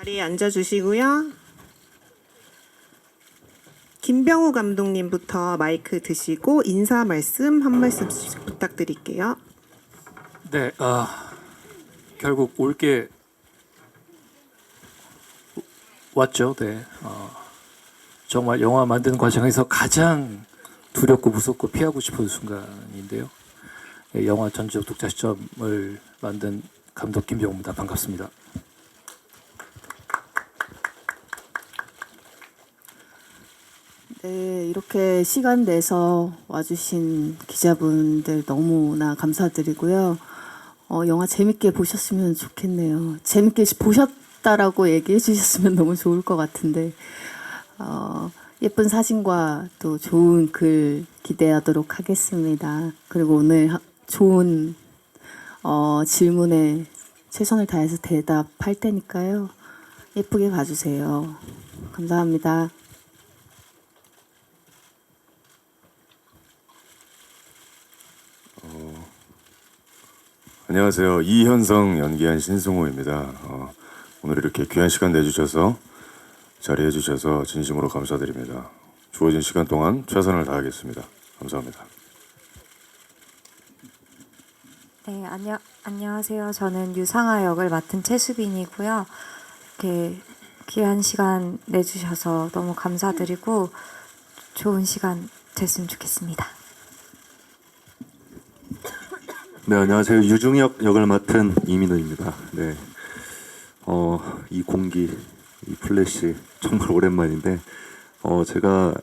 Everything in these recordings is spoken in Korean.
자리에 앉아주시고요. 김병우 감독님부터 마이크 드시고 인사 말씀 한 말씀씩 부탁드릴게요. 네, 결국 올게 왔죠. 네, 정말 영화 만드는 과정에서 가장 두렵고 무섭고 피하고 싶은 순간인데요. 예, 영화 전지적 독자 시점을 만든 감독 김병우입니다. 반갑습니다. 네, 이렇게 시간 내서 와주신 기자분들 너무나 감사드리고요. 영화 재밌게 보셨으면 좋겠네요. 재밌게 보셨다라고 얘기해 주셨으면 너무 좋을 것 같은데, 예쁜 사진과 또 좋은 글 기대하도록 하겠습니다. 그리고 오늘 좋은 질문에 최선을 다해서 대답할 테니까요. 예쁘게 봐주세요. 감사합니다. 안녕하세요. 이현성 연기한 신승호입니다. 오늘 이렇게 귀한 시간 내주셔서 자리해 주셔서 진심으로 감사드립니다. 주어진 시간 동안 최선을 다하겠습니다. 감사합니다. 네, 안녕하세요. 저는 유상아 역을 맡은 최수빈이고요. 이렇게 귀한 시간 내주셔서 너무 감사드리고 좋은 시간 됐으면 좋겠습니다. 네, 안녕하세요. 유중혁 역을 맡은 이민우입니다. 네, 이 공기, 이 플래시 정말 오랜만인데, 제가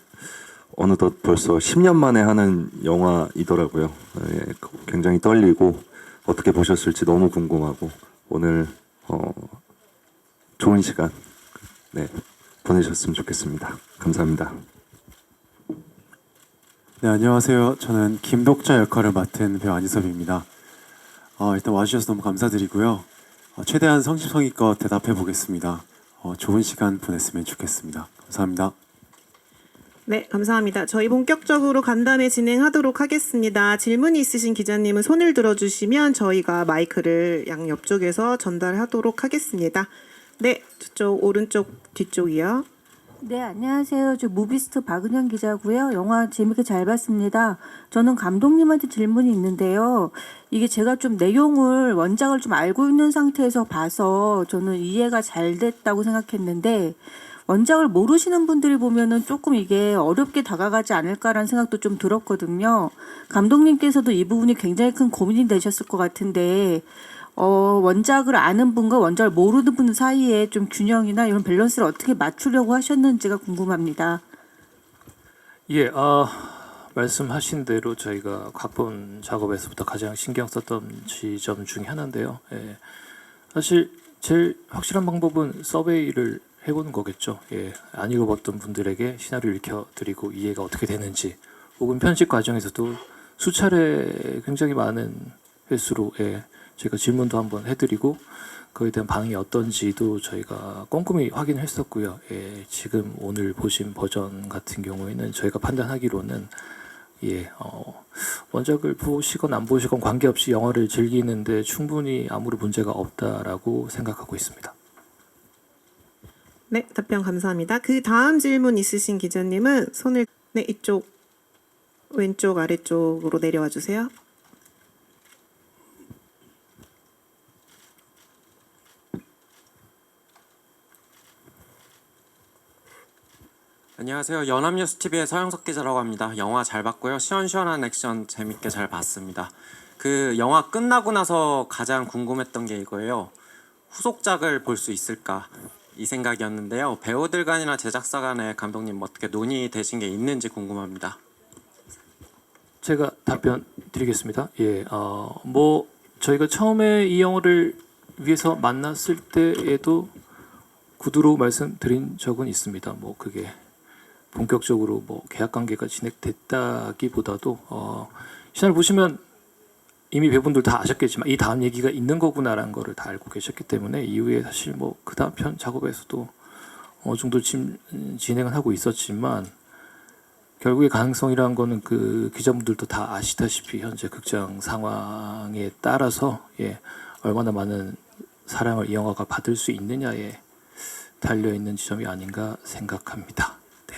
어느덧 벌써 10년 만에 하는 영화이더라고요. 예, 굉장히 떨리고 어떻게 보셨을지 너무 궁금하고 오늘 좋은 시간 네, 보내셨으면 좋겠습니다. 감사합니다. 네, 안녕하세요. 저는 김독자 역할을 맡은 배우 안희섭입니다. 일단 와주셔서 너무 감사드리고요. 최대한 성심성의껏 대답해 보겠습니다. 좋은 시간 보냈으면 좋겠습니다. 감사합니다. 네, 감사합니다. 저희 본격적으로 간담회 진행하도록 하겠습니다. 질문이 있으신 기자님은 손을 들어주시면 저희가 마이크를 양 옆쪽에서 전달하도록 하겠습니다. 네, 저쪽 오른쪽 뒤쪽이요. 네, 안녕하세요. 저 무비스트 박은영 기자고요. 영화 재밌게 잘 봤습니다. 저는 감독님한테 질문이 있는데요. 이게 제가 좀 내용을 원작을 좀 알고 있는 상태에서 봐서 저는 이해가 잘 됐다고 생각했는데 원작을 모르시는 분들이 보면은 조금 이게 어렵게 다가가지 않을까라는 생각도 좀 들었거든요. 감독님께서도 이 부분이 굉장히 큰 고민이 되셨을 것 같은데 원작을 아는 분과 원작을 모르는 분 사이에 좀 균형이나 이런 밸런스를 어떻게 맞추려고 하셨는지가 궁금합니다. 예, 말씀하신 대로 저희가 각본 작업에서부터 가장 신경 썼던 지점 중에 하나인데요. 예, 사실 제일 확실한 방법은 서베이를 해보는 거겠죠. 예, 안 읽어봤던 분들에게 시나리오를 읽혀드리고 이해가 어떻게 되는지, 혹은 편집 과정에서도 수차례 굉장히 많은 횟수로 저희가 질문도 한번 해드리고 그에 대한 반응이 어떤지도 저희가 꼼꼼히 확인했었고요. 예, 지금 오늘 보신 버전 같은 경우에는 저희가 판단하기로는 원작을 보시건 안 보시건 관계없이 영화를 즐기는데 충분히 아무런 문제가 없다라고 생각하고 있습니다. 네, 답변 감사합니다. 그 다음 질문 있으신 기자님은 손을 이쪽 왼쪽 아래쪽으로 내려와 주세요. 안녕하세요. 연합뉴스TV의 서영석 기자라고 합니다. 영화 잘 봤고요. 시원시원한 액션 재밌게 잘 봤습니다. 그 영화 끝나고 나서 가장 궁금했던 게 이거예요. 후속작을 볼 수 있을까? 이 생각이었는데요. 배우들 간이나 제작사 간에 감독님 어떻게 논의되신 게 있는지 궁금합니다. 제가 답변 드리겠습니다. 예, 저희가 처음에 이 영화를 위해서 만났을 때에도 구두로 말씀드린 적은 있습니다. 그게 본격적으로 계약 관계가 진행됐다기보다도 시나리오 보시면 이미 배우분들 다 아셨겠지만 이 다음 얘기가 있는 거구나라는 거를 다 알고 계셨기 때문에 이후에 사실 그 다음 편 작업에서도 어느 정도 진행을 하고 있었지만 결국의 가능성이라는 거는 그 기자분들도 다 아시다시피 현재 극장 상황에 따라서 얼마나 많은 사랑을 이 영화가 받을 수 있느냐에 달려 있는 지점이 아닌가 생각합니다. 네.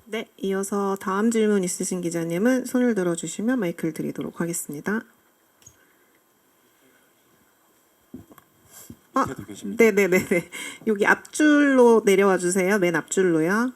네, 이어서 다음 질문 있으신 기자님은 손을 들어주시면 마이크를 드리도록 하겠습니다. 밑에도 계십니다. 네네네네. 여기 앞줄로 내려와 주세요. 맨 앞줄로요.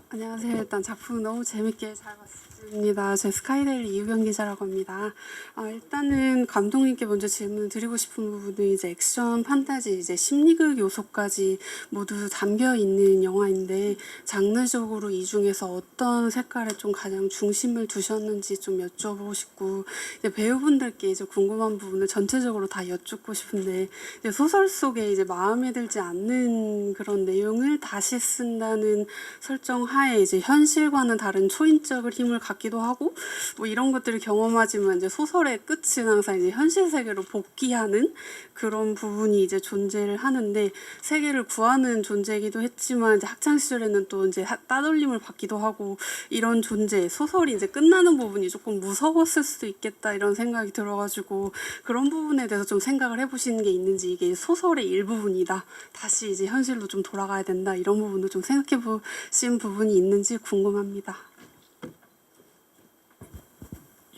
안녕하세요. 일단 작품 너무 재밌게 잘 봤습니다. 제 스카이데일리 이우경 기자라고 합니다. 일단은 감독님께 먼저 질문을 드리고 싶은 부분은 이제 액션, 판타지, 이제 심리극 요소까지 모두 담겨 있는 영화인데 장르적으로 이 중에서 어떤 색깔에 좀 가장 중심을 두셨는지 좀 여쭤보고 싶고 이제 배우분들께 이제 궁금한 부분을 전체적으로 다 여쭙고 싶은데 이제 소설 속에 이제 마음에 들지 않는 그런 내용을 다시 쓴다는 설정 하에 이제 현실과는 다른 초인적인 힘을 갖기도 하고 뭐 이런 것들을 경험하지만 이제 소설의 끝은 항상 이제 현실 세계로 복귀하는 그런 부분이 이제 존재를 하는데 세계를 구하는 존재이기도 했지만 이제 학창 시절에는 또 이제 따돌림을 받기도 하고 이런 존재 소설이 이제 끝나는 부분이 조금 무서웠을 수도 있겠다 이런 생각이 들어가지고 그런 부분에 대해서 좀 생각을 해보시는 게 있는지 이게 소설의 일부분이다 다시 이제 현실로 좀 돌아가야 된다 이런 부분도 좀 생각해 보신 부분이 있는지 궁금합니다.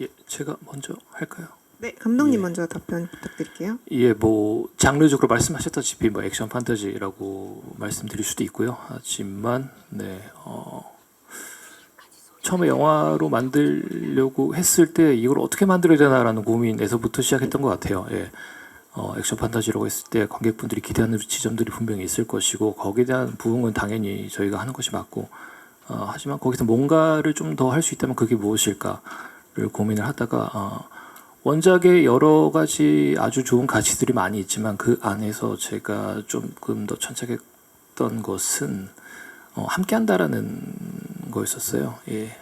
예, 제가 먼저 할까요? 네, 감독님 예. 먼저 답변 부탁드릴게요. 예, 뭐 장르적으로 말씀하셨다시피 뭐 액션 판타지라고 말씀드릴 수도 있고요. 하지만 네, 처음에 영화로 만들려고 했을 때 이걸 어떻게 만들어야 되나라는 고민에서부터 시작했던 것 같아요. 예. 액션 판타지라고 했을 때 관객분들이 기대하는 지점들이 분명히 있을 것이고 거기에 대한 부응은 당연히 저희가 하는 것이 맞고 하지만 거기서 뭔가를 좀 더 할 수 있다면 그게 무엇일까를 고민을 하다가 원작에 여러 가지 아주 좋은 가치들이 많이 있지만 그 안에서 제가 조금 더 천착했던 것은 함께한다라는 거였었어요. 예.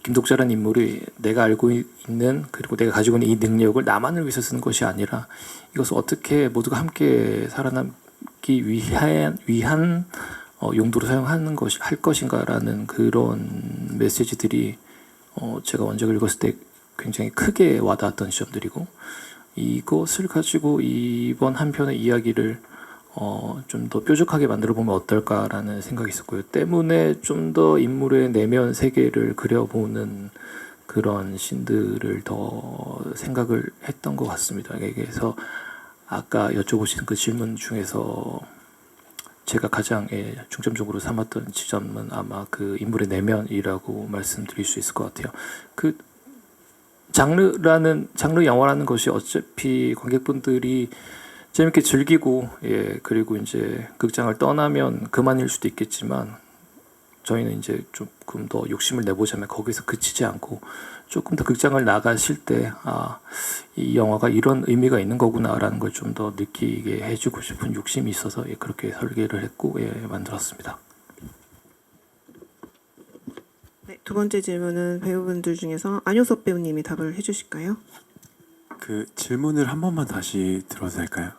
김독자라는 인물이 내가 알고 있는 그리고 내가 가지고 있는 이 능력을 나만을 위해서 쓰는 것이 아니라 이것을 어떻게 모두가 함께 살아남기 위한 용도로 사용하는 것이 할 것인가라는 그런 메시지들이 제가 원작을 읽었을 때 굉장히 크게 와닿았던 지점들이고 이것을 가지고 이번 한 편의 이야기를 좀 더 뾰족하게 만들어 보면 어떨까라는 생각이 있었고요. 때문에 좀 더 인물의 내면 세계를 그려보는 그런 신들을 더 생각을 했던 것 같습니다. 그래서 아까 여쭤보신 그 질문 중에서 제가 가장 중점적으로 삼았던 지점은 아마 그 인물의 내면이라고 말씀드릴 수 있을 것 같아요. 그 장르 영화라는 것이 어차피 관객분들이 재밌게 즐기고 그리고 이제 극장을 떠나면 그만일 수도 있겠지만 저희는 이제 조금 더 욕심을 내보자면 거기서 그치지 않고 조금 더 극장을 나가실 때 이 영화가 이런 의미가 있는 거구나라는 걸 좀 더 느끼게 해주고 싶은 욕심이 있어서 그렇게 설계를 했고 만들었습니다. 네, 두 번째 질문은 배우분들 중에서 안효섭 배우님이 답을 해주실까요? 그 질문을 한 번만 다시 들어도 될까요?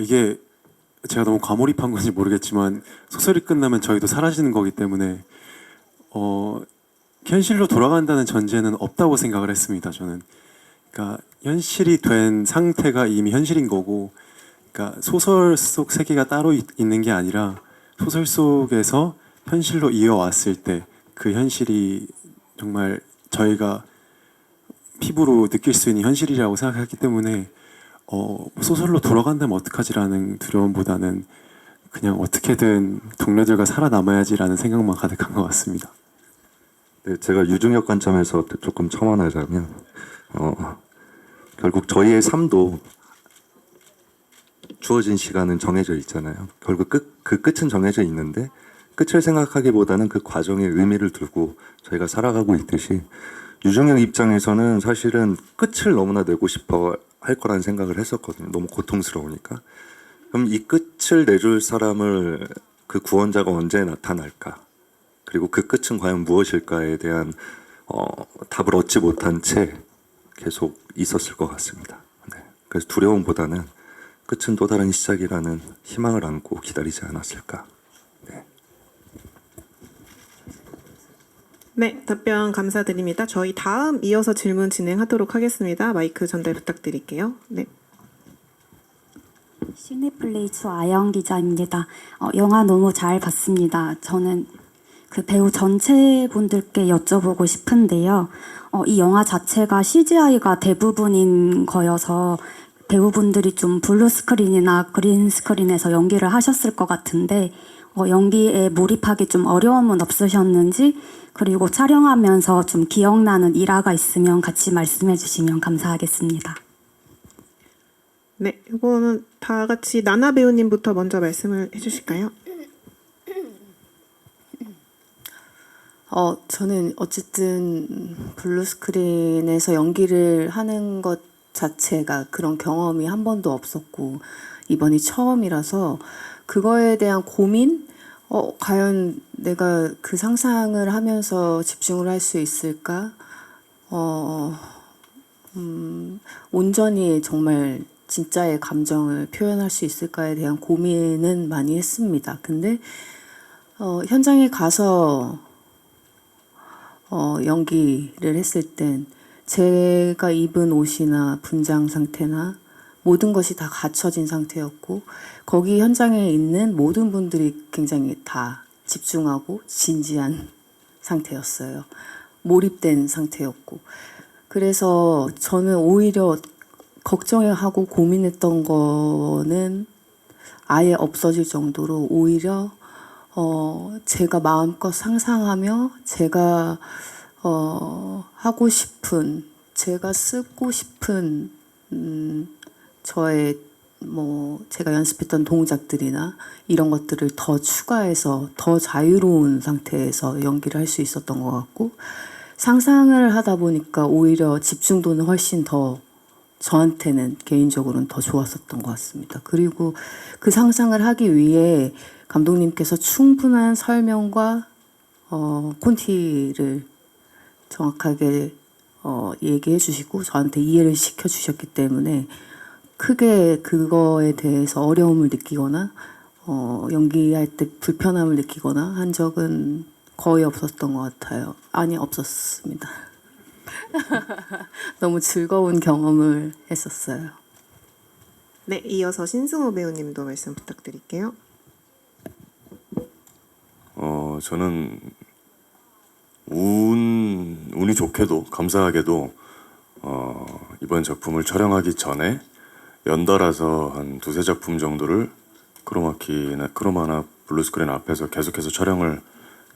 이게 제가 너무 과몰입한 건지 모르겠지만 소설이 끝나면 저희도 사라지는 거기 때문에 현실로 돌아간다는 전제는 없다고 생각을 했습니다. 저는 그러니까 현실이 된 상태가 이미 현실인 거고 그러니까 소설 속 세계가 따로 있는 게 아니라 소설 속에서 현실로 이어왔을 때 그 현실이 정말 저희가 피부로 느낄 수 있는 현실이라고 생각했기 때문에 소설로 돌아간다면 어떡하지라는 두려움보다는 그냥 어떻게든 동료들과 살아남아야지라는 생각만 가득한 것 같습니다. 네, 제가 유중혁 관점에서 조금 첨언하자면 결국 저희의 삶도 주어진 시간은 정해져 있잖아요. 결국 그 끝은 정해져 있는데 끝을 생각하기보다는 그 과정에 의미를 두고 저희가 살아가고 있듯이 유중혁 입장에서는 사실은 끝을 너무나 내고 싶어 할 거라는 생각을 했었거든요. 너무 고통스러우니까. 그럼 이 끝을 내줄 사람을 그 구원자가 언제 나타날까? 그리고 그 끝은 과연 무엇일까에 대한 답을 얻지 못한 채 계속 있었을 것 같습니다. 네. 그래서 두려움보다는 끝은 또 다른 시작이라는 희망을 안고 기다리지 않았을까. 네. 네, 답변 감사드립니다. 저희 다음 이어서 질문 진행하도록 하겠습니다. 마이크 전달 부탁드릴게요. 네. 시네플레이츠 아영 기자입니다. 영화 너무 잘 봤습니다. 저는 그 배우 전체 분들께 여쭤보고 싶은데요. 이 영화 자체가 CGI가 대부분인 거여서 배우분들이 좀 블루 스크린이나 그린 스크린에서 연기를 하셨을 것 같은데 연기에 몰입하기 좀 어려움은 없으셨는지, 그리고 촬영하면서 좀 기억나는 일화가 있으면 같이 말씀해 주시면 감사하겠습니다. 네, 이거는 다 같이 나나 배우님부터 먼저 말씀을 해주실까요? 저는 어쨌든 블루 스크린에서 연기를 하는 것 자체가 그런 경험이 한 번도 없었고 이번이 처음이라서 그거에 대한 고민? 과연 내가 그 상상을 하면서 집중을 할 수 있을까? 온전히 정말 진짜의 감정을 표현할 수 있을까에 대한 고민은 많이 했습니다. 근데 현장에 가서 연기를 했을 땐 제가 입은 옷이나 분장 상태나 모든 것이 다 갖춰진 상태였고 거기 현장에 있는 모든 분들이 굉장히 다 집중하고 진지한 상태였어요. 몰입된 상태였고 그래서 저는 오히려 걱정하고 고민했던 거는 아예 없어질 정도로 오히려 제가 마음껏 상상하며 제가 하고 싶은, 제가 쓰고 싶은 저의 제가 연습했던 동작들이나 이런 것들을 더 추가해서 더 자유로운 상태에서 연기를 할 수 있었던 것 같고 상상을 하다 보니까 오히려 집중도는 훨씬 더 저한테는 개인적으로는 더 좋았었던 것 같습니다. 그리고 그 상상을 하기 위해 감독님께서 충분한 설명과 콘티를 정확하게 얘기해 주시고 저한테 이해를 시켜 주셨기 때문에 크게 그거에 대해서 어려움을 느끼거나 연기할 때 불편함을 느끼거나 한 적은 거의 없었던 것 같아요. 아니, 없었습니다. 너무 즐거운 경험을 했었어요. 네, 이어서 신승호 배우님도 말씀 부탁드릴게요. 저는 운이 좋게도 감사하게도 이번 작품을 촬영하기 전에 연달아서 한 두세 작품 정도를 크로마나 블루스크린 앞에서 계속해서 촬영을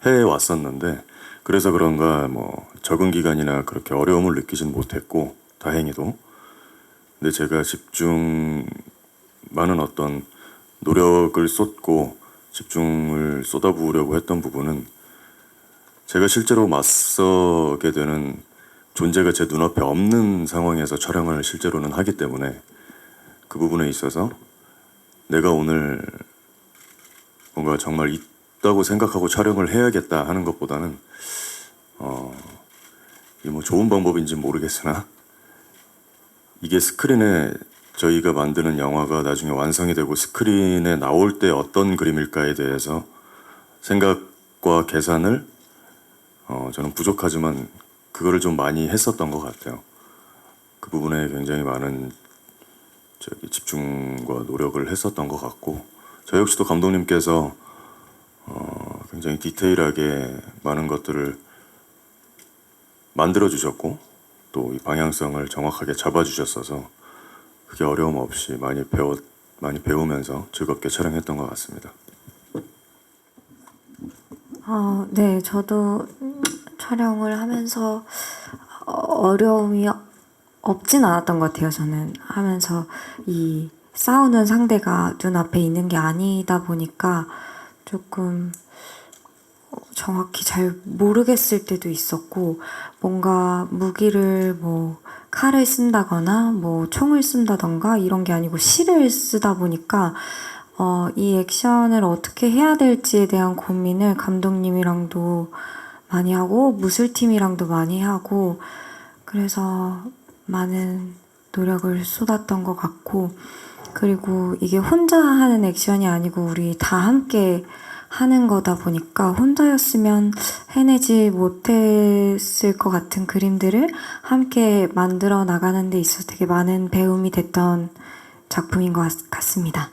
해왔었는데 그래서 그런가 적은 기간이나 그렇게 어려움을 느끼진 못했고 다행히도. 근데 제가 많은 어떤 노력을 쏟고 집중을 쏟아부으려고 했던 부분은 제가 실제로 맞서게 되는 존재가 제 눈앞에 없는 상황에서 촬영을 실제로는 하기 때문에 그 부분에 있어서 내가 오늘 뭔가 정말 있다고 생각하고 촬영을 해야겠다 하는 것보다는 이게 좋은 방법인지 모르겠으나 이게 스크린에 저희가 만드는 영화가 나중에 완성이 되고 스크린에 나올 때 어떤 그림일까에 대해서 생각과 계산을 저는 부족하지만 그거를 좀 많이 했었던 것 같아요. 그 부분에 굉장히 많은 집중과 노력을 했었던 것 같고 저 역시도 감독님께서 굉장히 디테일하게 많은 것들을 만들어 주셨고 또 이 방향성을 정확하게 잡아 주셨어서 그게 어려움 없이 많이 배우면서 즐겁게 촬영했던 것 같습니다. 네, 저도 촬영을 하면서 어려움이 없진 않았던 것 같아요. 저는 하면서 이 싸우는 상대가 눈앞에 있는 게 아니다 보니까 조금 정확히 잘 모르겠을 때도 있었고, 뭔가 무기를 뭐 칼을 쓴다거나 뭐 총을 쓴다던가 이런 게 아니고 실을 쓰다 보니까 이 액션을 어떻게 해야 될지에 대한 고민을 감독님이랑도 많이 하고 무술팀이랑도 많이 하고, 그래서 많은 노력을 쏟았던 것 같고, 그리고 이게 혼자 하는 액션이 아니고 우리 다 함께 하는 거다 보니까 혼자였으면 해내지 못했을 것 같은 그림들을 함께 만들어 나가는 데 있어서 되게 많은 배움이 됐던 작품인 것 같습니다.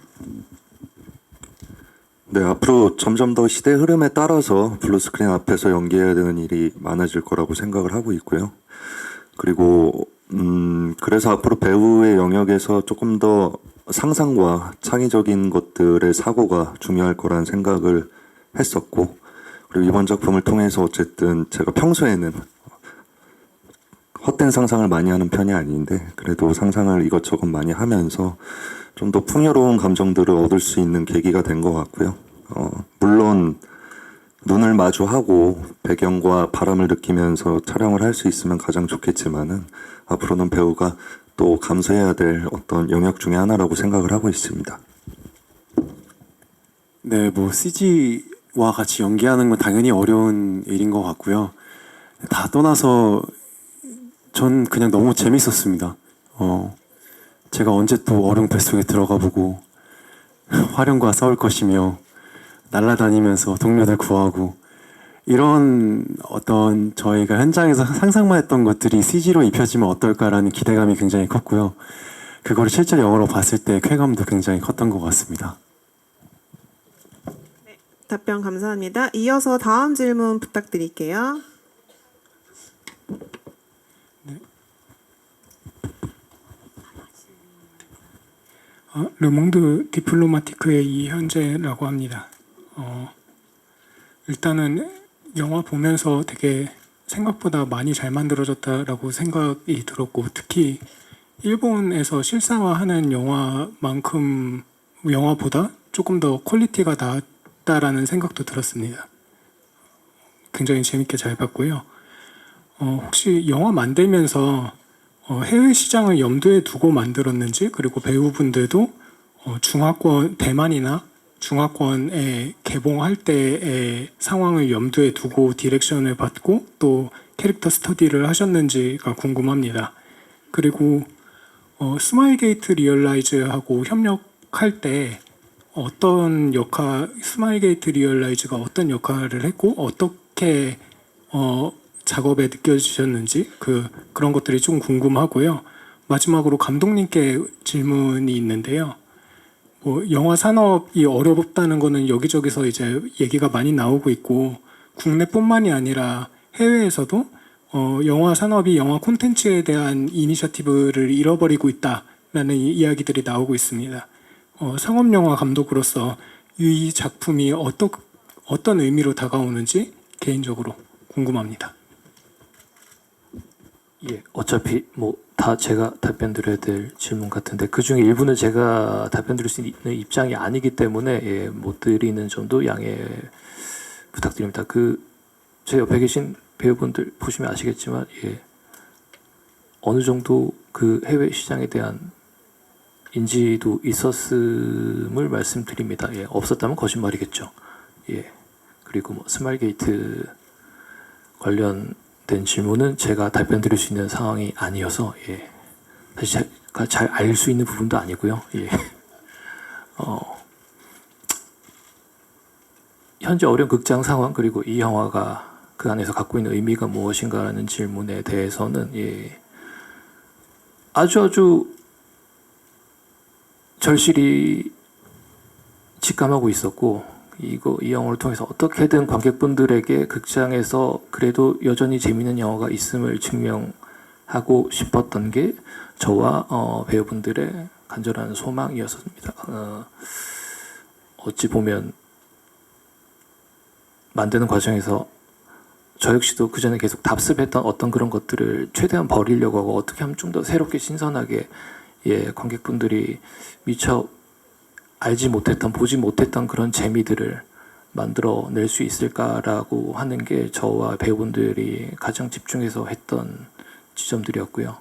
네, 앞으로 점점 더 시대 흐름에 따라서 블루스크린 앞에서 연기해야 되는 일이 많아질 거라고 생각을 하고 있고요. 그리고 그래서 앞으로 배우의 영역에서 조금 더 상상과 창의적인 것들의 사고가 중요할 거라는 생각을 했었고, 그리고 이번 작품을 통해서 어쨌든 제가 평소에는 헛된 상상을 많이 하는 편이 아닌데 그래도 상상을 이것저것 많이 하면서 좀 더 풍요로운 감정들을 얻을 수 있는 계기가 된 것 같고요. 물론 눈을 마주하고 배경과 바람을 느끼면서 촬영을 할 수 있으면 가장 좋겠지만은 앞으로는 배우가 또 감수해야 될 어떤 영역 중에 하나라고 생각을 하고 있습니다. 네, 뭐 CG와 같이 연기하는 건 당연히 어려운 일인 것 같고요. 다 떠나서 전 그냥 너무 재밌었습니다. 제가 언제 또 어룡 뱃속에 들어가 보고 화룡과 싸울 것이며 날아다니면서 동료들 구하고 이런 어떤 저희가 현장에서 상상만 했던 것들이 CG로 입혀지면 어떨까라는 기대감이 굉장히 컸고요. 그걸 실제로 영화로 봤을 때 쾌감도 굉장히 컸던 것 같습니다. 답변 감사합니다. 이어서 다음 질문 부탁드릴게요. 르몽드 디플로마티크의 이현재라고 합니다. 일단은 영화 보면서 되게 생각보다 많이 잘 만들어졌다라고 생각이 들었고, 특히 일본에서 실사화하는 영화만큼 영화보다 조금 더 퀄리티가 낮다라는 생각도 들었습니다. 굉장히 재밌게 잘 봤고요. 혹시 영화 만들면서 해외 시장을 염두에 두고 만들었는지, 그리고 배우분들도 중화권, 대만이나 중화권에 개봉할 때의 상황을 염두에 두고 디렉션을 받고 또 캐릭터 스터디를 하셨는지가 궁금합니다. 그리고 스마일 게이트 리얼라이즈하고 협력할 때 스마일 게이트 리얼라이즈가 어떤 역할을 했고 어떻게 작업에 느껴지셨는지 그런 것들이 좀 궁금하고요. 마지막으로 감독님께 질문이 있는데요. 영화 산업이 어렵다는 거는 여기저기서 이제 얘기가 많이 나오고 있고, 국내뿐만이 아니라 해외에서도 영화 산업이 영화 콘텐츠에 대한 이니셔티브를 잃어버리고 있다라는 이야기들이 나오고 있습니다. 상업 영화 감독으로서 이 작품이 어떤 의미로 다가오는지 개인적으로 궁금합니다. 예, 어차피 뭐 다 제가 답변 드려야 될 질문 같은데 그 중에 일부는 제가 답변 드릴 수 있는 입장이 아니기 때문에 못 드리는 점도 양해 부탁드립니다. 제 옆에 계신 배우분들 보시면 아시겠지만 어느 정도 그 해외 시장에 대한 인지도 있었음을 말씀드립니다. 없었다면 거짓말이겠죠. 그리고 뭐 스마일 게이트 관련된 질문은 제가 답변 드릴 수 있는 상황이 아니어서 사실 제가 잘 알 수 있는 부분도 아니고요. 현재 어려운 극장 상황, 그리고 이 영화가 그 안에서 갖고 있는 의미가 무엇인가라는 질문에 대해서는 아주 절실히 직감하고 있었고, 이 영화를 통해서 어떻게든 관객분들에게 극장에서 그래도 여전히 재미있는 영화가 있음을 증명하고 싶었던 게 저와 배우분들의 간절한 소망이었습니다. 어찌 보면 만드는 과정에서 저 역시도 그 전에 계속 답습했던 어떤 그런 것들을 최대한 버리려고 하고 어떻게 하면 좀 더 새롭게 신선하게 관객분들이 미처 알지 못했던 보지 못했던 그런 재미들을 만들어낼 수 있을까라고 하는 게 저와 배우분들이 가장 집중해서 했던 지점들이었고요.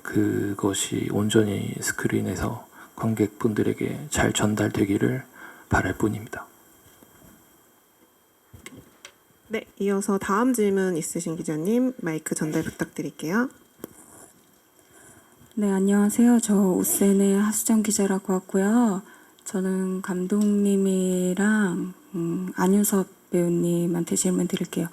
그것이 온전히 스크린에서 관객분들에게 잘 전달되기를 바랄 뿐입니다. 네, 이어서 다음 질문 있으신 기자님 마이크 전달 부탁드릴게요. 네, 안녕하세요. 저 오센의 하수정 기자라고 하고요. 저는 감독님이랑 안윤섭 배우님한테 질문 드릴게요.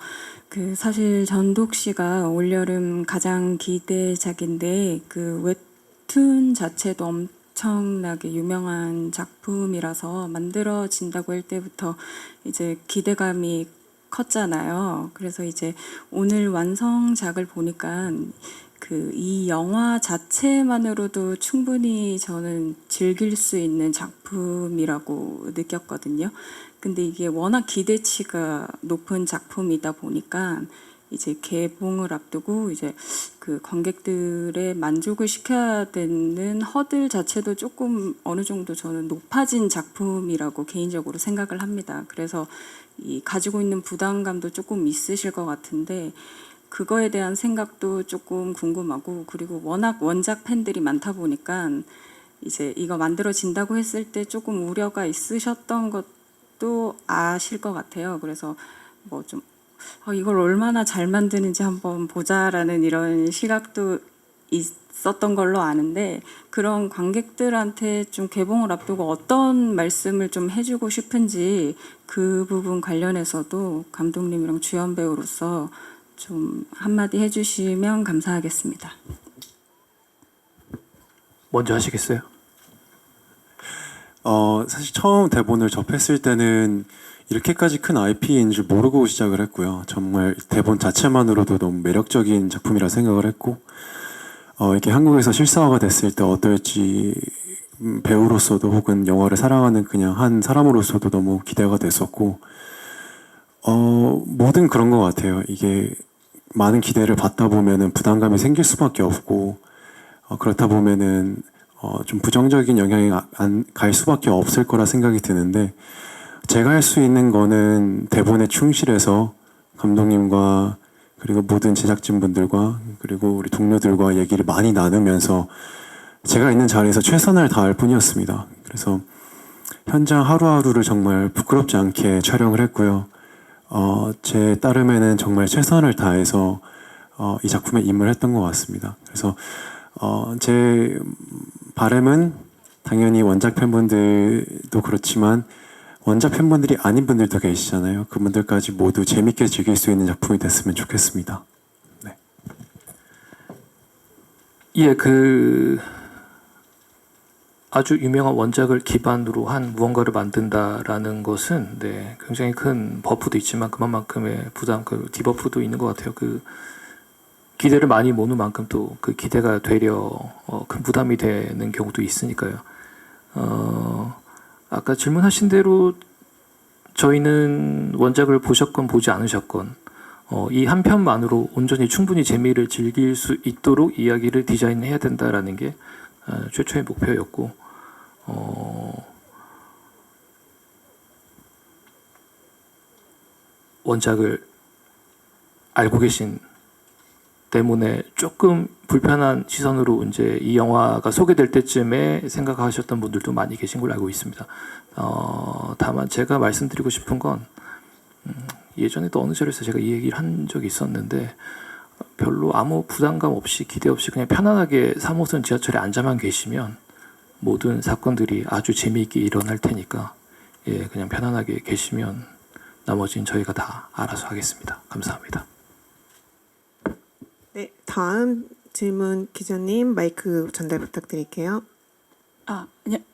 사실 전독 씨가 올여름 가장 기대작인데 웹툰 자체도 엄청나게 유명한 작품이라서 만들어진다고 할 때부터 이제 기대감이 컸잖아요. 그래서 이제 오늘 완성작을 보니까 이 영화 자체만으로도 충분히 저는 즐길 수 있는 작품이라고 느꼈거든요. 근데 이게 워낙 기대치가 높은 작품이다 보니까 이제 개봉을 앞두고 이제 관객들의 만족을 시켜야 되는 허들 자체도 조금 어느 정도 저는 높아진 작품이라고 개인적으로 생각을 합니다. 그래서 가지고 있는 부담감도 조금 있으실 것 같은데 그거에 대한 생각도 조금 궁금하고, 그리고 워낙 원작 팬들이 많다 보니까 이제 이거 만들어진다고 했을 때 조금 우려가 있으셨던 것도 아실 것 같아요. 그래서 좀 이걸 얼마나 잘 만드는지 한번 보자라는 이런 시각도 있었던 걸로 아는데, 그런 관객들한테 좀 개봉을 앞두고 어떤 말씀을 좀 해주고 싶은지 그 부분 관련해서도 감독님이랑 주연 배우로서 좀 한마디 해주시면 감사하겠습니다. 먼저 하시겠어요? 사실 처음 대본을 접했을 때는 이렇게까지 큰 IP인 줄 모르고 시작을 했고요. 정말 대본 자체만으로도 너무 매력적인 작품이라 생각을 했고, 이렇게 한국에서 실사화가 됐을 때 어떨지 배우로서도 혹은 영화를 사랑하는 그냥 한 사람으로서도 너무 기대가 됐었고, 뭐든 그런 것 같아요. 이게 많은 기대를 받다 보면은 부담감이 생길 수밖에 없고, 그렇다 보면은 좀 부정적인 영향이 갈 수밖에 없을 거라 생각이 드는데, 제가 할 수 있는 거는 대본에 충실해서 감독님과 그리고 모든 제작진분들과 그리고 우리 동료들과 얘기를 많이 나누면서 제가 있는 자리에서 최선을 다할 뿐이었습니다. 그래서 현장 하루하루를 정말 부끄럽지 않게 촬영을 했고요. 제 따름에는 정말 최선을 다해서 이 작품에 임을 했던 것 같습니다. 그래서 제 바람은 당연히 원작 팬분들도 그렇지만 원작 팬분들이 아닌 분들도 계시잖아요. 그분들까지 모두 재밌게 즐길 수 있는 작품이 됐으면 좋겠습니다. 네. 아주 유명한 원작을 기반으로 한 무언가를 만든다라는 것은 굉장히 큰 버프도 있지만 그만큼의 부담, 디버프도 있는 것 같아요. 기대를 많이 모는 만큼 또 그 기대가 되려 큰 부담이 되는 경우도 있으니까요. 아까 질문하신 대로 저희는 원작을 보셨건 보지 않으셨건 이 한 편만으로 온전히 충분히 재미를 즐길 수 있도록 이야기를 디자인해야 된다라는 게 최초의 목표였고, 원작을 알고 계신 때문에 조금 불편한 시선으로 이제 이 영화가 소개될 때쯤에 생각하셨던 분들도 많이 계신 걸로 알고 있습니다. 다만 제가 말씀드리고 싶은 건 예전에도 어느 자리에서 제가 이 얘기를 한 적이 있었는데, 별로 아무 부담감 없이 기대 없이 그냥 편안하게 3호선 지하철에 앉아만 계시면 모든 사건들이 아주 재미있게 일어날 테니까 그냥 편안하게 계시면 나머지는 저희가 다 알아서 하겠습니다. 감사합니다. 네, 다음 질문 기자님 마이크 전달 부탁드릴게요.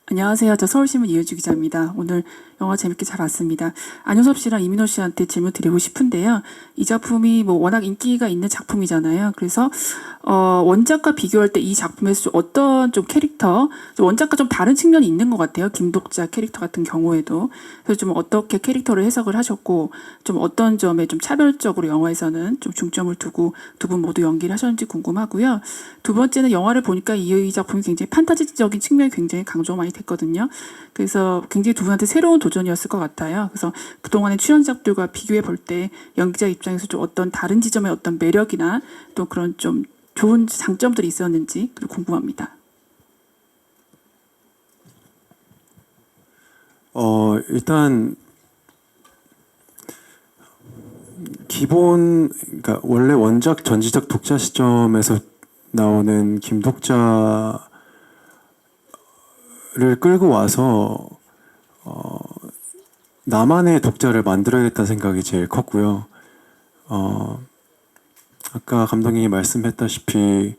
안녕하세요. 저 서울신문 이효주 기자입니다. 오늘 영화 재밌게 잘 봤습니다. 안효섭 씨랑 이민호 씨한테 질문 드리고 싶은데요. 이 작품이 뭐 워낙 인기가 있는 작품이잖아요. 그래서 원작과 비교할 때 이 작품에서 어떤 좀 캐릭터, 원작과 좀 다른 측면이 있는 것 같아요. 김독자 캐릭터 같은 경우에도. 그래서 좀 어떻게 캐릭터를 해석을 하셨고, 좀 어떤 점에 좀 차별적으로 영화에서는 좀 중점을 두고 두 분 모두 연기를 하셨는지 궁금하고요. 두 번째는 영화를 보니까 이 작품이 굉장히 판타지적인 측면이 굉장히 강조가 많이 됐거든요. 그래서 굉장히 두 분한테 새로운 도전이었을 것 같아요. 그래서 그동안의 출연작들과 비교해 볼 때 연기자 입장에서 좀 어떤 다른 지점의 어떤 매력이나 또 그런 좀 좋은 장점들이 있었는지 궁금합니다. 일단 그러니까 원래 원작 전지적 독자 시점에서 나오는 김독자를 끌고 와서 나만의 독자를 만들어야겠다는 생각이 제일 컸고요. 아까 감독님이 말씀했다시피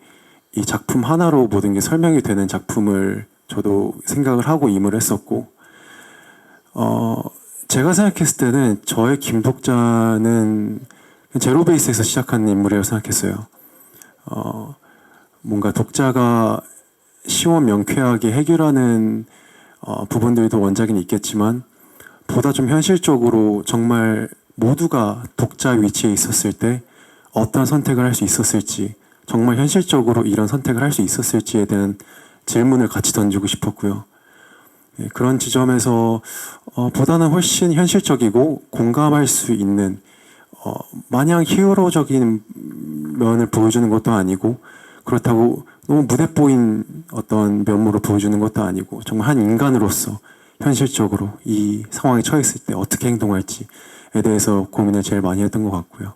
이 작품 하나로 모든 게 설명이 되는 작품을 저도 생각을 하고 임을 했었고, 제가 생각했을 때는 저의 김독자는 제로 베이스에서 시작한 인물이라고 생각했어요. 뭔가 독자가 시원 명쾌하게 해결하는 부분들도 원작에는 있겠지만, 보다 좀 현실적으로 정말 모두가 독자 위치에 있었을 때 어떤 선택을 할 수 있었을지, 정말 현실적으로 이런 선택을 할 수 있었을지에 대한 질문을 같이 던지고 싶었고요. 그런 지점에서 보다는 훨씬 현실적이고 공감할 수 있는, 마냥 히어로적인 면을 보여주는 것도 아니고, 그렇다고 너무 무대뽀인 어떤 면모를 보여주는 것도 아니고, 정말 한 인간으로서 현실적으로 이 상황에 처했을 때 어떻게 행동할지에 대해서 고민을 제일 많이 했던 것 같고요.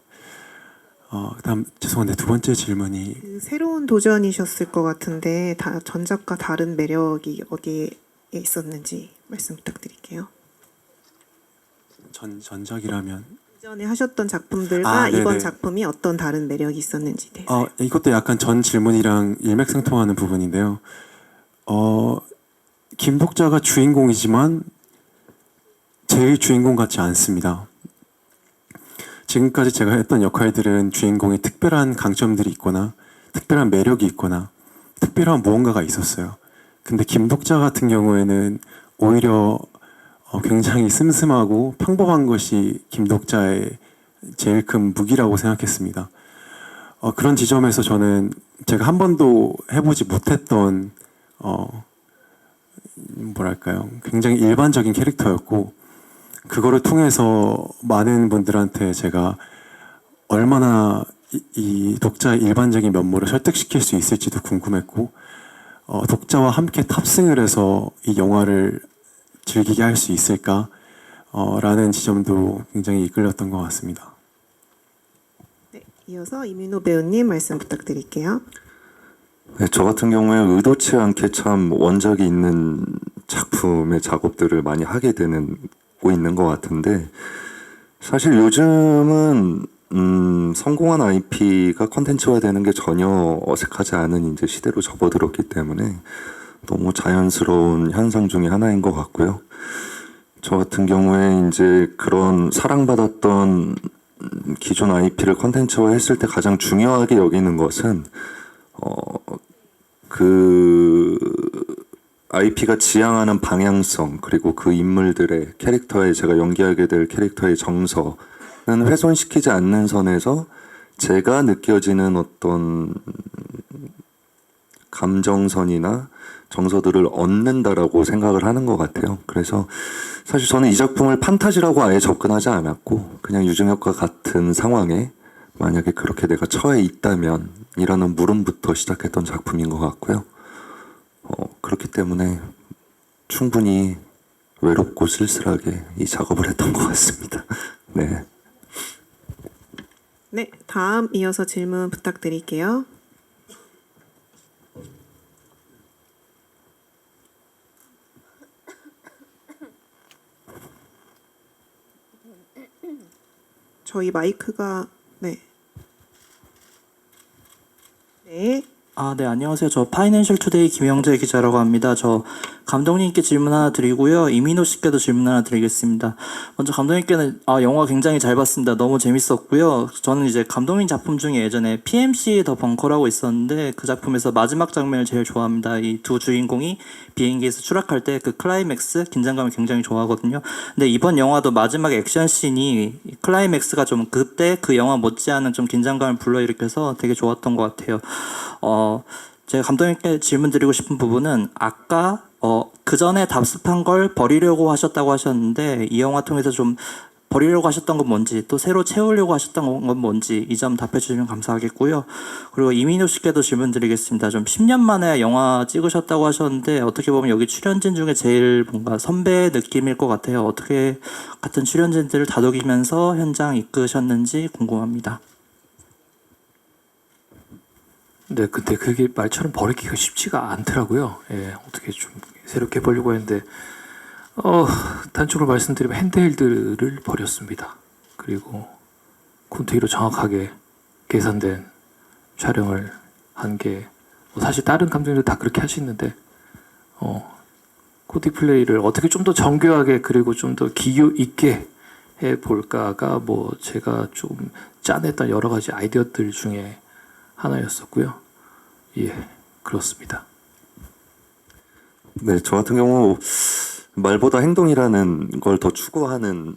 그다음 죄송한데 두 번째 질문이 새로운 도전이셨을 것 같은데 전작과 다른 매력이 어디에 있었는지 말씀 부탁드릴게요. 전작이라면 이전에 하셨던 작품들과 이번 네네. 작품이 어떤 다른 매력이 있었는지 이것도 약간 전 질문이랑 일맥상통하는 부분인데요. 김독자가 주인공이지만 제일 주인공 같지 않습니다. 지금까지 제가 했던 역할들은 주인공이 특별한 강점들이 있거나 특별한 매력이 있거나 특별한 무언가가 있었어요. 근데 김독자 같은 경우에는 오히려 굉장히 슴슴하고 평범한 것이 김독자의 제일 큰 무기라고 생각했습니다. 그런 지점에서 저는 제가 한 번도 해보지 못했던 뭐랄까요, 굉장히 일반적인 캐릭터였고, 그거를 통해서 많은 분들한테 제가 얼마나 이 독자의 일반적인 면모를 설득시킬 수 있을지도 궁금했고, 독자와 함께 탑승을 해서 이 영화를 즐기게 할 수 있을까 라는 지점도 굉장히 이끌렸던 것 같습니다. 네, 이어서 이민호 배우님 말씀 부탁드릴게요. 네, 저 같은 경우에 의도치 않게 참 원작이 있는 작품의 작업들을 많이 하게 되고 있는 것 같은데, 사실 요즘은 성공한 IP가 컨텐츠화되는 게 전혀 어색하지 않은 이제 시대로 접어들었기 때문에 너무 자연스러운 현상 중에 하나인 것 같고요. 저 같은 경우에 이제 그런 사랑받았던 기존 IP를 컨텐츠화했을 때 가장 중요하게 여기는 것은 그 IP가 지향하는 방향성, 그리고 그 인물들의 캐릭터에, 제가 연기하게 될 캐릭터의 정서는 훼손시키지 않는 선에서 제가 느껴지는 어떤 감정선이나 정서들을 얻는다라고 생각을 하는 것 같아요. 그래서 사실 저는 이 작품을 판타지라고 아예 접근하지 않았고, 그냥 유중혁과 같은 상황에 만약에 그렇게 내가 처해 있다면 이라는 물음부터 시작했던 작품인 것 같고요. 그렇기 때문에 충분히 외롭고 쓸쓸하게 이 작업을 했던 것 같습니다. 네. 네, 다음 이어서 질문 부탁드릴게요. 저희 마이크가 네. 네, 안녕하세요. 저 파이낸셜 투데이 김영재 기자라고 합니다. 저 감독님께 질문 하나 드리고요. 이민호 씨께도 질문 하나 드리겠습니다. 먼저 감독님께는 영화 굉장히 잘 봤습니다. 너무 재밌었고요. 저는 이제 감독님 작품 중에 예전에 PMC 더 벙커라고 있었는데 그 작품에서 마지막 장면을 제일 좋아합니다. 이 두 주인공이 비행기에서 추락할 때 그 클라이맥스 긴장감을 굉장히 좋아하거든요. 근데 이번 영화도 마지막 액션 씬이 클라이맥스가 좀 그때 그 영화 못지않은 좀 긴장감을 불러일으켜서 되게 좋았던 것 같아요. 제가 감독님께 질문 드리고 싶은 부분은 아까 그 전에 답습한 걸 버리려고 하셨다고 하셨는데 이 영화 통해서 좀 버리려고 하셨던 건 뭔지 또 새로 채우려고 하셨던 건 뭔지 이 점 답해 주시면 감사하겠고요. 그리고 이민호 씨께도 질문 드리겠습니다. 좀 10년 만에 영화 찍으셨다고 하셨는데 어떻게 보면 여기 출연진 중에 제일 뭔가 선배 느낌일 것 같아요. 어떻게 같은 출연진들을 다독이면서 현장 이끄셨는지 궁금합니다. 네, 근데 그게 말처럼 버리기가 쉽지가 않더라고요. 예, 어떻게 좀 새롭게 해보려고 했는데, 단적으로 말씀드리면 핸드헬드를 버렸습니다. 그리고 콘테이로 정확하게 계산된 촬영을 한 게, 사실 다른 감독님들 다 그렇게 하시는데, 코디 플레이를 어떻게 좀 더 정교하게 그리고 좀 더 기교 있게 해볼까가 뭐 제가 좀 짜냈던 여러 가지 아이디어들 중에 하나였었고요. 예, 그렇습니다. 네, 저 같은 경우 말보다 행동이라는 걸 더 추구하는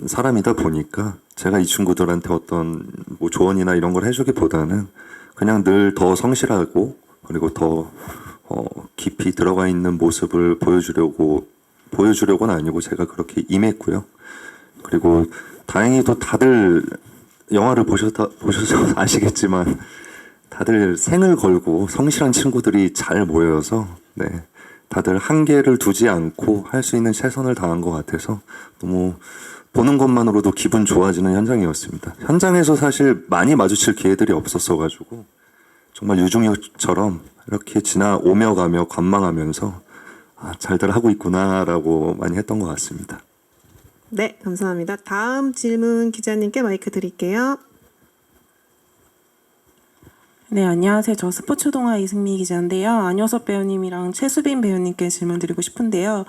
사람이다 보니까 제가 이 친구들한테 어떤 뭐 조언이나 이런 걸 해주기보다는 그냥 늘 더 성실하고 그리고 더 깊이 들어가 있는 모습을 보여주려고는 아니고 제가 그렇게 임했고요. 그리고 다행히도 다들 영화를 보셔서 아시겠지만 다들 생을 걸고 성실한 친구들이 잘 모여서 네, 다들 한계를 두지 않고 할 수 있는 최선을 다한 것 같아서 너무 보는 것만으로도 기분 좋아지는 현장이었습니다. 현장에서 사실 많이 마주칠 기회들이 없었어가지고 정말 유중혁처럼 이렇게 지나오며 가며 관망하면서 잘들 하고 있구나라고 많이 했던 것 같습니다. 네, 감사합니다. 다음 질문 기자님께 마이크 드릴게요. 네, 안녕하세요. 저 스포츠동아 이승미 기자인데요. 안효섭 배우님이랑 최수빈 배우님께 질문 드리고 싶은데요.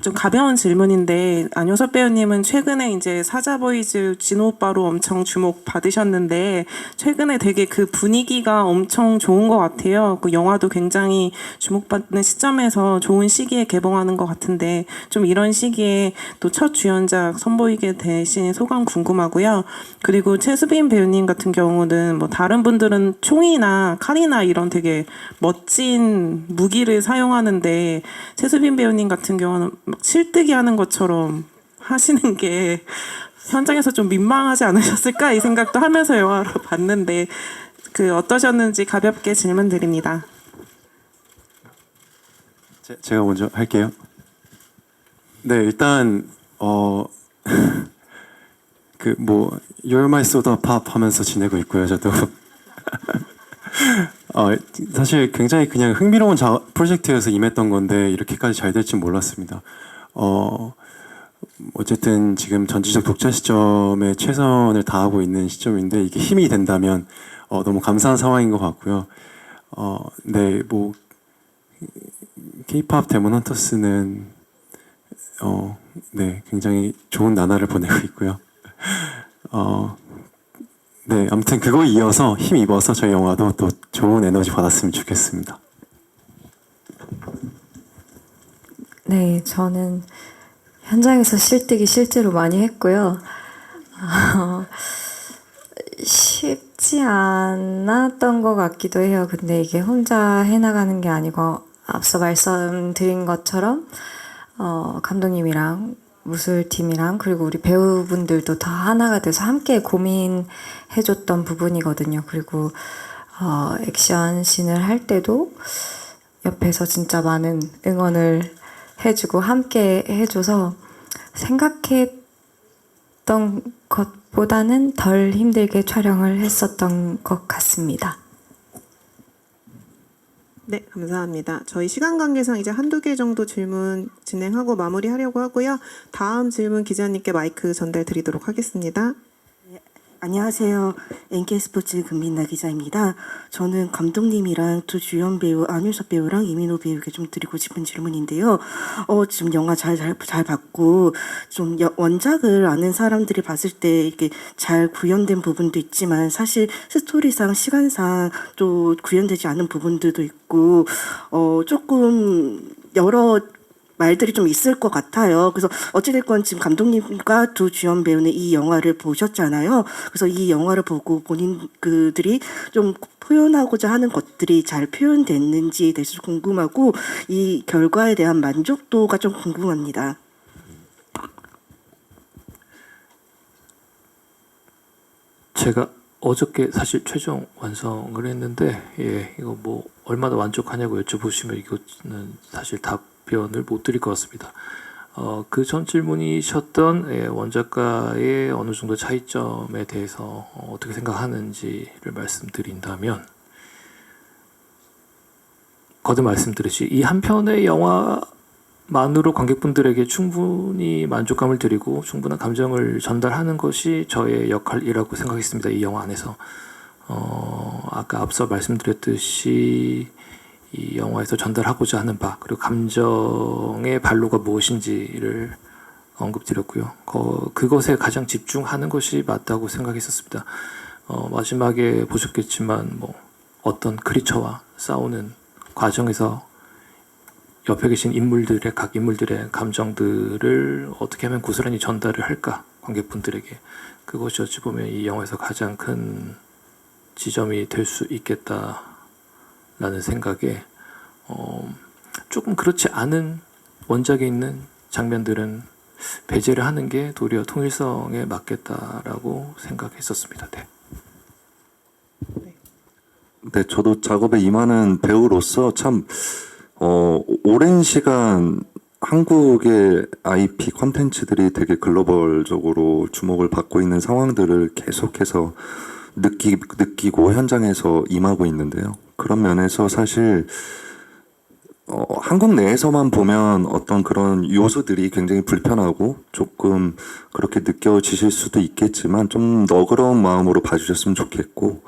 좀 가벼운 질문인데 안효섭 배우님은 최근에 이제 사자보이즈 진호 오빠로 엄청 주목 받으셨는데 최근에 되게 그 분위기가 엄청 좋은 것 같아요. 그 영화도 굉장히 주목받는 시점에서 좋은 시기에 개봉하는 것 같은데 좀 이런 시기에 또 첫 주연작 선보이게 되신 소감 궁금하고요. 그리고 최수빈 배우님 같은 경우는 뭐 다른 분들은 총이나 칼이나 이런 되게 멋진 무기를 사용하는데 최수빈 배우님 같은 경우는 막 실뜨기 하는 것처럼 하시는 게 현장에서 좀 민망하지 않으셨을까 이 생각도 하면서 영화를 봤는데 그 어떠셨는지 가볍게 질문 드립니다. 제가 먼저 할게요. 네, 일단 그 뭐 You're My Soda Pop 하면서 지내고 있고요. 저도 사실 굉장히 그냥 흥미로운 프로젝트여서 임했던 건데 이렇게까지 잘 될 줄 몰랐습니다. 어쨌든 지금 전지적 독자 시점에 최선을 다하고 있는 시점인데 이게 힘이 된다면 너무 감사한 상황인 것 같고요. 네, 뭐 K-pop 데몬 헌터스는 네, 굉장히 좋은 나날을 보내고 있고요. 네, 아무튼 그거에 이어서 힘 입어서 저희 영화도 또 좋은 에너지 받았으면 좋겠습니다. 네, 저는 현장에서 실뜨기 실제로 많이 했고요. 쉽지 않았던 것 같기도 해요. 근데 이게 혼자 해나가는 게 아니고 앞서 말씀드린 것처럼 감독님이랑 무술팀이랑 그리고 우리 배우분들도 다 하나가 돼서 함께 고민해줬던 부분이거든요. 그리고 액션 씬을 할 때도 옆에서 진짜 많은 응원을 해주고 함께 해줘서 생각했던 것보다는 덜 힘들게 촬영을 했었던 것 같습니다. 네, 감사합니다. 저희 시간 관계상 이제 한두 개 정도 질문 진행하고 마무리하려고 하고요. 다음 질문 기자님께 마이크 전달 드리도록 하겠습니다. 안녕하세요. NK스포츠 금민나 기자입니다. 저는 감독님이랑 두 주연 배우 안유섭 배우랑 이민호 배우에게 좀 드리고 싶은 질문인데요. 지금 영화 잘 봤고 좀 원작을 아는 사람들이 봤을 때 이게 잘 구현된 부분도 있지만 사실 스토리상 시간상 또 구현되지 않은 부분들도 있고 조금 여러 말들이 좀 있을 것 같아요. 그래서 어찌됐건 지금 감독님과 두 주연 배우는 이 영화를 보셨잖아요. 그래서 이 영화를 보고 그들이 좀 표현하고자 하는 것들이 잘 표현됐는지에 대해서 궁금하고 이 결과에 대한 만족도가 좀 궁금합니다. 제가 어저께 사실 최종 완성을 했는데 이거 뭐 얼마나 만족하냐고 여쭤보시면 이거는 사실 답변을 못 드릴 것 같습니다. 그 전 질문이셨던 원작가의 어느 정도 차이점에 대해서 어떻게 생각하는지를 말씀드린다면 거듭 말씀드렸듯이 이 한 편의 영화만으로 관객분들에게 충분히 만족감을 드리고 충분한 감정을 전달하는 것이 저의 역할이라고 생각했습니다. 이 영화 안에서 아까 앞서 말씀드렸듯이 이 영화에서 전달하고자 하는 바 그리고 감정의 발로가 무엇인지를 언급드렸고요. 그것에 가장 집중하는 것이 맞다고 생각했었습니다. 마지막에 보셨겠지만 뭐 어떤 크리처와 싸우는 과정에서 옆에 계신 각 인물들의 감정들을 어떻게 하면 고스란히 전달을 할까 관객분들에게 그것이 어찌 보면 이 영화에서 가장 큰 지점이 될 수 있겠다라는 생각에 조금 그렇지 않은 원작에 있는 장면들은 배제를 하는 게 도리어 통일성에 맞겠다라고 생각했었습니다. 네. 네, 저도 작업에 임하는 배우로서 참 오랜 시간 한국의 IP 콘텐츠들이 되게 글로벌적으로 주목을 받고 있는 상황들을 계속해서 느끼고 현장에서 임하고 있는데요. 그런 면에서 사실 한국 내에서만 보면 어떤 그런 요소들이 굉장히 불편하고 조금 그렇게 느껴지실 수도 있겠지만 좀 너그러운 마음으로 봐주셨으면 좋겠고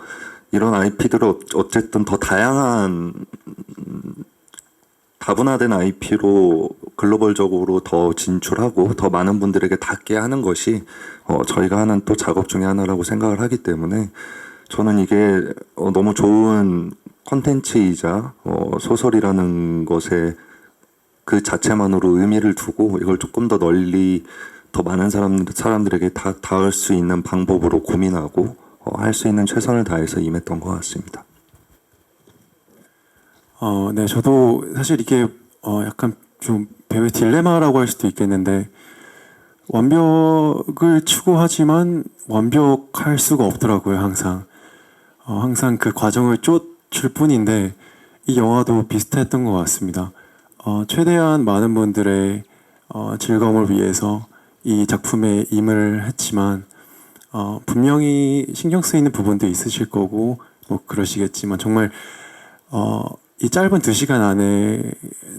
이런 IP들을 어쨌든 더 다분화된 IP로 글로벌적으로 더 진출하고 더 많은 분들에게 닿게 하는 것이 저희가 하는 또 작업 중에 하나라고 생각을 하기 때문에 저는 이게 너무 좋은 콘텐츠이자 소설이라는 것에 그 자체만으로 의미를 두고 이걸 조금 더 널리 더 많은 사람들에게 닿을 수 있는 방법으로 고민하고 할 수 있는 최선을 다해서 임했던 것 같습니다. 네, 저도 사실 이게 약간 좀 배우의 딜레마라고 할 수도 있겠는데 완벽을 추구하지만 완벽할 수가 없더라고요. 항상 그 과정을 쫓을 뿐인데 이 영화도 비슷했던 것 같습니다. 최대한 많은 분들의 즐거움을 위해서 이 작품에 임을 했지만 분명히 신경 쓰이는 부분도 있으실 거고 뭐 그러시겠지만 정말 이 짧은 2시간 안에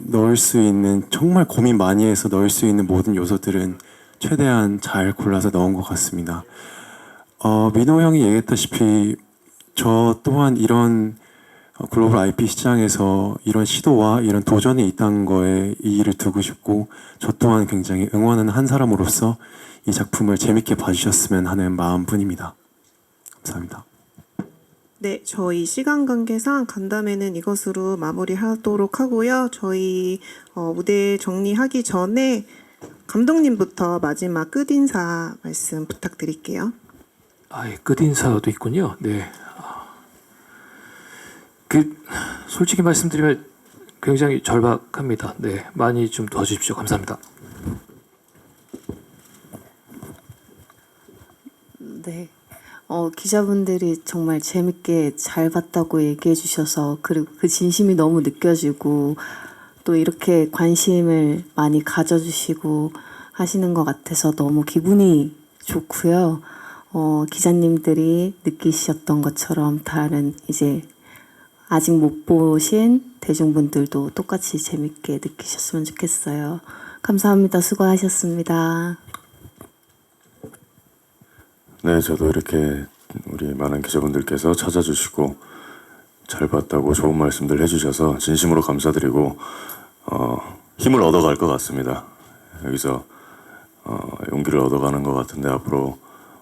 넣을 수 있는 정말 고민 많이 해서 넣을 수 있는 모든 요소들은 최대한 잘 골라서 넣은 것 같습니다. 민호 형이 얘기했다시피 저 또한 이런 글로벌 IP 시장에서 이런 시도와 이런 도전이 있다는 거에 이의를 두고 싶고 저 또한 굉장히 응원하는 한 사람으로서 이 작품을 재밌게 봐주셨으면 하는 마음뿐입니다. 감사합니다. 네, 저희 시간 관계상 간담회는 이것으로 마무리하도록 하고요. 저희 무대 정리하기 전에 감독님부터 마지막 끝인사 말씀 부탁드릴게요. 끝인사도 있군요. 네. 솔직히 말씀드리면 굉장히 절박합니다. 네, 많이 좀 도와주십시오. 감사합니다. 네. 기자분들이 정말 재밌게 잘 봤다고 얘기해 주셔서 그리고 그 진심이 너무 느껴지고 또 이렇게 관심을 많이 가져주시고 하시는 것 같아서 너무 기분이 좋고요. 기자님들이 느끼셨던 것처럼 다른 이제 아직 못 보신 대중분들도 똑같이 재밌게 느끼셨으면 좋겠어요. 감사합니다. 수고하셨습니다. 네, 저도 이렇게 우리 많은 기자분들께서 찾아주시고 잘 봤다고 좋은 말씀들 해주셔서 진심으로 감사드리고 힘을 얻어갈 것 같습니다. 여기서 용기를 얻어가는 것 같은데 앞으로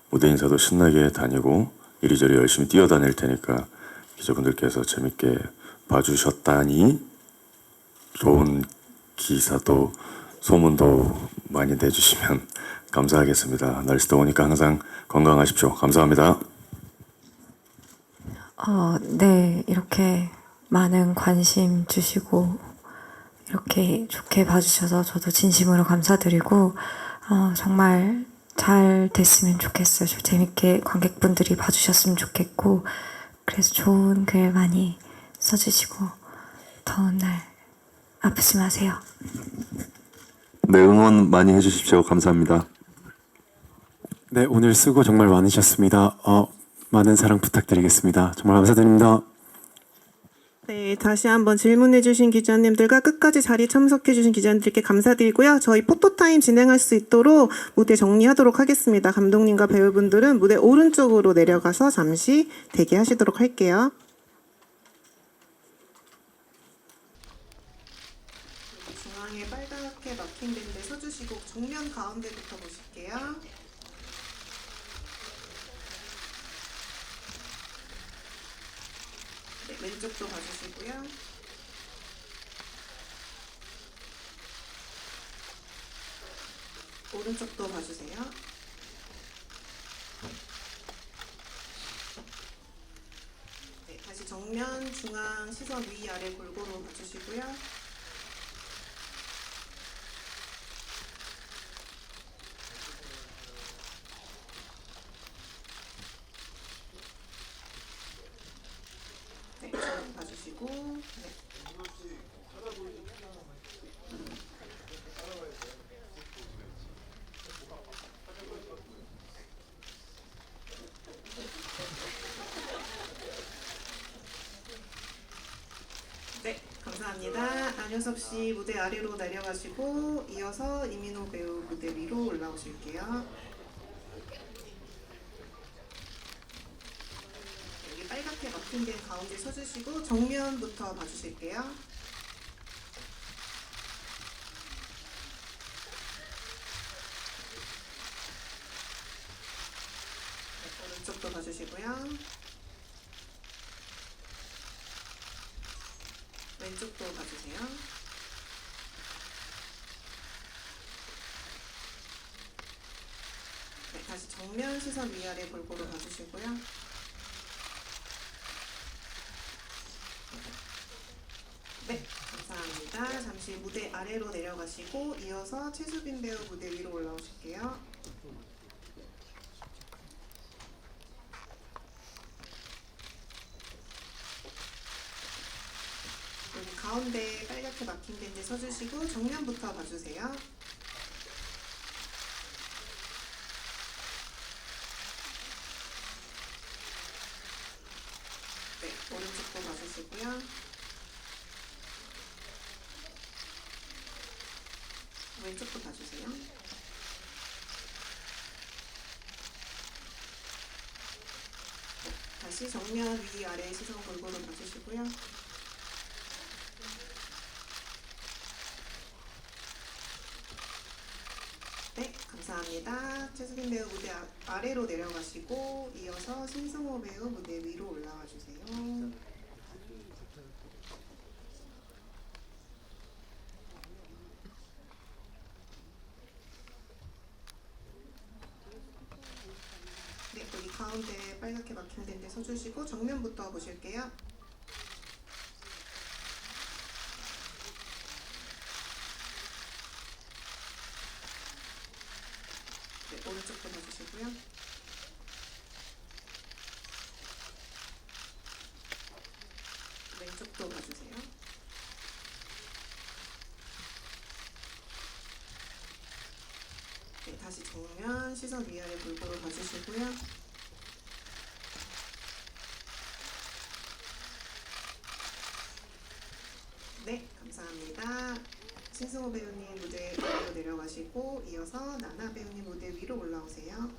무대 인사도 신나게 다니고 이리저리 열심히 뛰어다닐 테니까 기자분들께서 재밌게 봐주셨다니 좋은 기사도 소문도 많이 내주시면 감사하겠습니다. 날씨 더우니까 항상 건강하십시오. 감사합니다. 네, 이렇게 많은 관심 주시고 이렇게 좋게 봐주셔서 저도 진심으로 감사드리고 정말 잘 됐으면 좋겠어요. 좀 재밌게 관객분들이 봐주셨으면 좋겠고 그래서 좋은 글 많이 써주시고 더운 날 아프지 마세요. 네, 응원 많이 해주십시오. 감사합니다. 네, 오늘 수고 정말 많으셨습니다. 많은 사랑 부탁드리겠습니다. 정말 감사드립니다. 네, 다시 한번 질문해주신 기자님들과 끝까지 자리 참석해주신 기자님들께 감사드리고요. 저희 포토타임 진행할 수 있도록 무대 정리하도록 하겠습니다. 감독님과 배우분들은 무대 오른쪽으로 내려가서 잠시 대기하시도록 할게요. 중앙에 빨갛게 막힌 데인데 서주시고 정면 가운데부터 보실게요. 네, 왼쪽도 봐주시고요. 오른쪽도 봐주세요. 네, 다시 정면, 중앙, 시선 위, 아래 골고루 봐주시고요. 네, 좀 봐주시고. 네. 네, 감사합니다. 안효섭 씨 무대 아래로 내려가시고 이어서 이민호 배우 무대 위로 올라오실게요. 여기 빨갛게 막힌 데 가운데 서주시고 정면부터 봐주실게요. 네, 오른쪽도 봐주시고요. 왼쪽도 봐주세요. 네, 다시 정면 시선 위아래 골고루 봐주시고요. 네, 감사합니다. 잠시 무대 아래로 내려가시고 이어서 최수빈 배우 무대 위로 올라오실게요. 여기 가운데 빨갛게 막힌 데인데 서주시고 정면부터 봐주세요. 네, 오른쪽도 봐주시고요. 왼쪽도 봐주세요. 네, 다시 정면 위 아래 시선 골고루 봐주시고요. 네, 감사합니다. 최수빈 배우 무대 아래로 내려가시고 이어서 신승호 배우 무대 위로 올라와 주세요. 네, 여기 가운데 빨갛게 막힌 데인데 서주시고 정면부터 보실게요. 네, 오른쪽도 봐주시고요. 왼쪽도 봐주세요. 네, 다시 정면 시선 위아래 골고루 봐주시고요. 네, 감사합니다. 신승호 배우님 무대 위로 내려가시고 이어서 나나 배우님 무대 위로 올라오세요.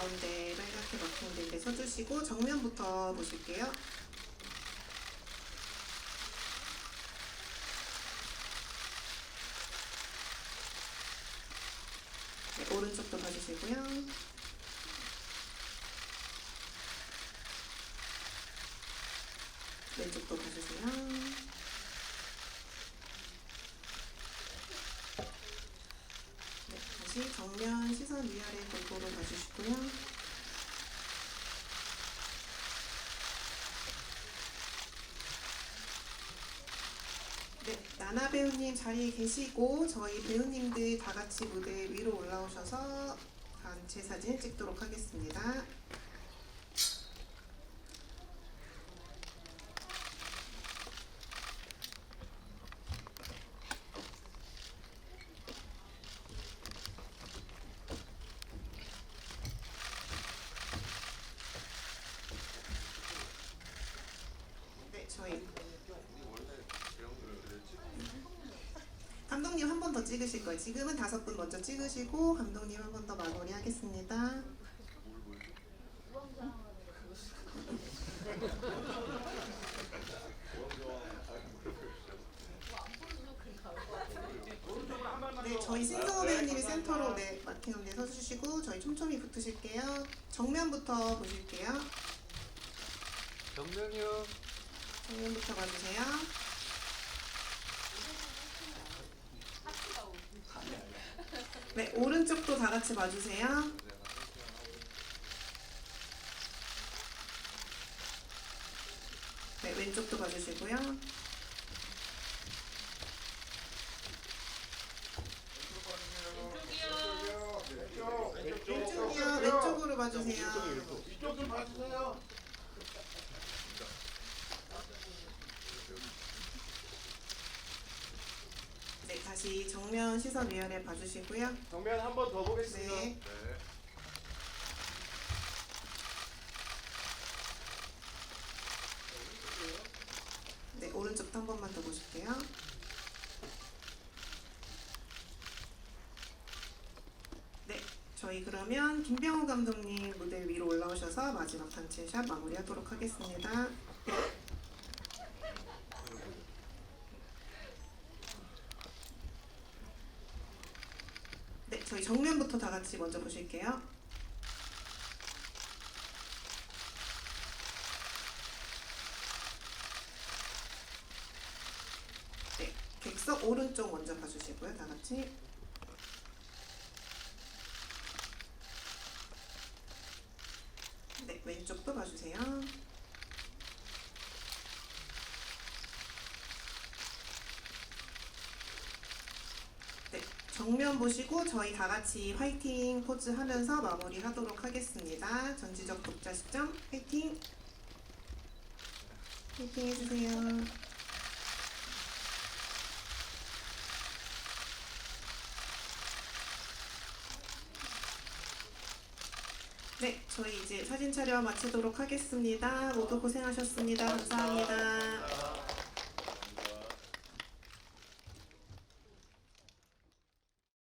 가운데 빨갛게 막힌 데 서주시고 정면부터 보실게요. 네, 오른쪽도 봐주시고요. 왼쪽도 봐주세요. 네, 다시 정면 시선 위아래 골고루 봐주시고요. 네, 나나 배우님 자리에 계시고 저희 배우님들 다 같이 무대 위로 올라오셔서 단체 사진 찍도록 하겠습니다. 네, 저희 감독님 한 번 더 찍으실 거예요. 지금은 5분 먼저 찍으시고 감독님 한 번 더 마무리하겠습니다. 네, 저희 신성호 배우님이 센터로 네, 마킹 데 서주시고 저희 촘촘히 붙으실게요. 정면부터 보실게요. 정면이요. 정면부터 봐주세요. 네, 오른쪽도 다 같이 봐주세요. 네, 왼쪽도 봐주시고요. 왼쪽이요. 왼쪽으로 봐주세요. 이쪽 좀 봐주세요. 네, 다시 정면 시선 위아래 봐주시고요. 정면 한 번 더 보겠습니다. 네. 네, 오른쪽도 한 번만 더 보실게요. 네, 저희 그러면 김병호 감독님 무대 위로 올라오셔서 마지막 단체 샷 마무리하도록 하겠습니다. 네, 저희 정면부터 다 같이 먼저 보실게요. 네, 객석 오른쪽 먼저 봐주시고요, 다 같이. 네, 왼쪽도 봐주세요. 네, 정면 보시고 저희 다 같이 화이팅 포즈 하면서 마무리하도록 하겠습니다. 전지적 독자 시점 화이팅! 화이팅 해주세요. 네, 저희 이제 사진 촬영 마치도록 하겠습니다. 모두 고생하셨습니다. 감사합니다.